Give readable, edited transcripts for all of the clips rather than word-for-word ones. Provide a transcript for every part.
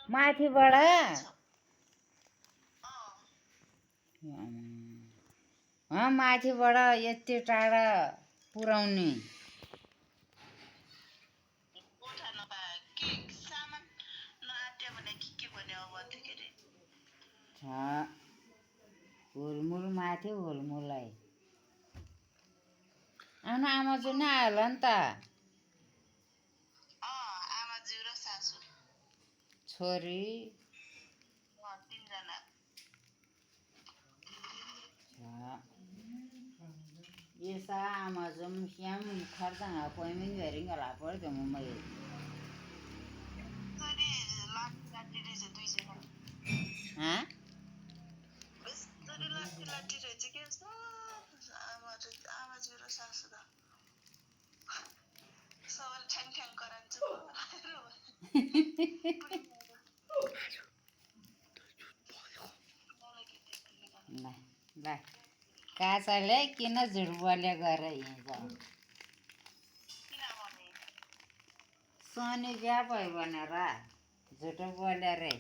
माथिबाट माथिबाट यति टाढा पुर्याउने हुलमुल माथि हुलमुलै आउनु आमाजु नै आयो होला नि त छोरी Isa Amazon siam khardang appointment wearing a lapor the mumbai. Huh? ल काचाले किन झुट बोले गरे हिँड्छ सोनी बिहा भयो भनेर झुट बोले रे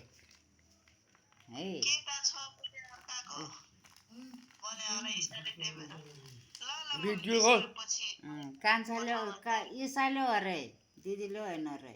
है कान्छाले इसाले हो रे दिदीले होइन रे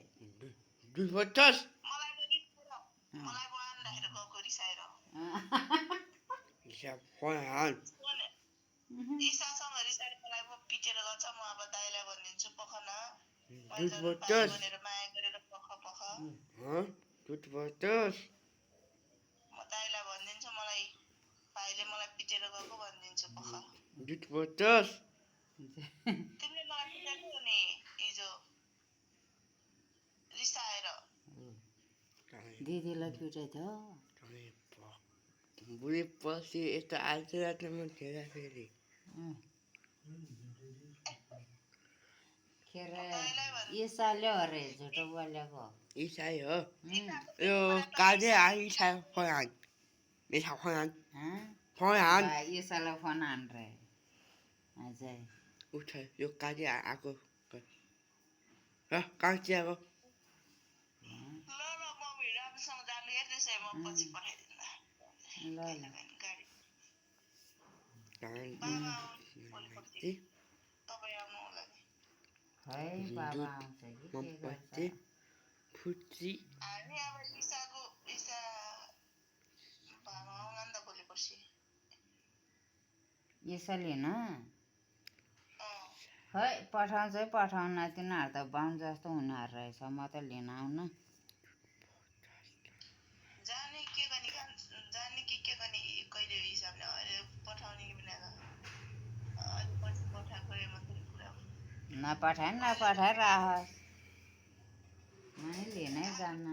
दिदीलाई पिटाइ थियो बुढी पछि यस्तो आल्छी रातमा खेला फेरि के अरे इसाले हो रे झुटो बोलेको इसाई हो यो काजे आइसा फोन इसा फोन इसालाई फोन हान रे अझै उठ यो काजे आएको र कान्छी आएको ल है बाबा आउँछ कि के गर्छ फुच्ची यसले न है पठाउँछ है पठाउन तिनीहरू त बाहुन जस्तो हुनेहरू रहेछ म त लिन आउन नपठाए नपठाए राखोस् मैले लिनै जान्न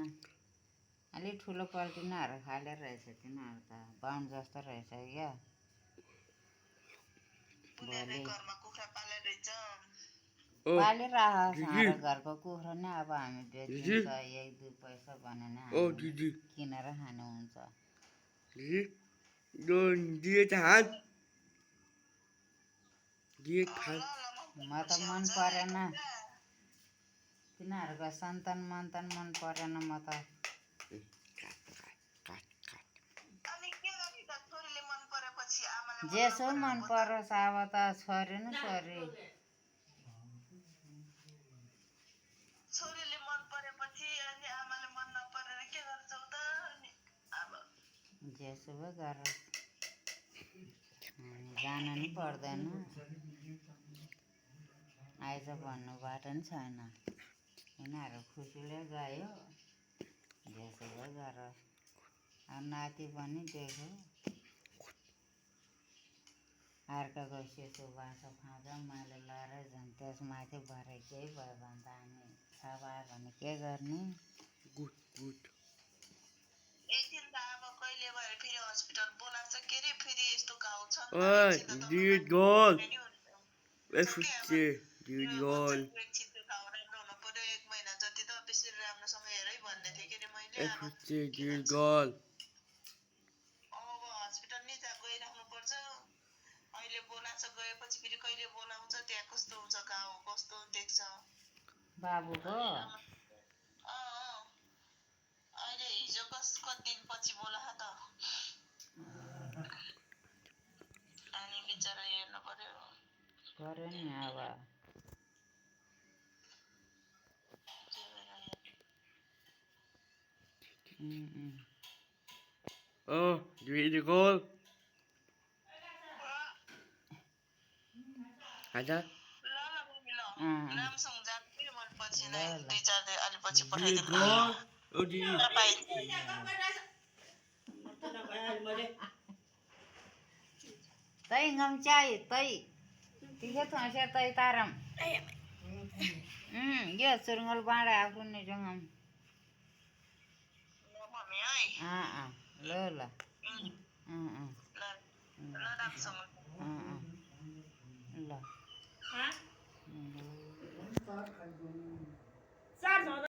अलिक ठुलो पल्टिनाहरू खाले रहेछ तिनीहरू त बाहुन जस्तो रहेछ क्या पालिराखोस् हाम्रो घरको कुखुरा नै अब हामी बेचिन्छ एक दुई पैसा भनेर किनेर खाने हुन्छ म त मन परेन तिनीहरूको सन्तान मन्तान मन परेन म त जेसो मन परोस् अब त छोरी न छोरी जेसो गरोस् जान नि पर्दैन आइज भन्नु बाटो नि छैन यिनीहरू खुसीले गयो जेसो गरोस् अब नाति पनि देख्यो अर्काको सेसो बाँसो खाँछ मैले लरे झन् त्यसमाथि भरे केही भयो भने त हामी थाहा पायो भने के गर्ने बाबुको कति दिनपछि बोला त अनि बिचरा हेर्नु पर्यो नि अब video call ada ल मम्मी ल राम्रोसँग जानु मन पछि नै ल। 2-4 दिन अलि पछि video पठाइदिनु call oh di तै ngâm तै तिखे थोसे तै तारम यो सुरंगल बाँडा आफ्नो नि जंगम मम्मी है ल ल ल राम्रोसँग ल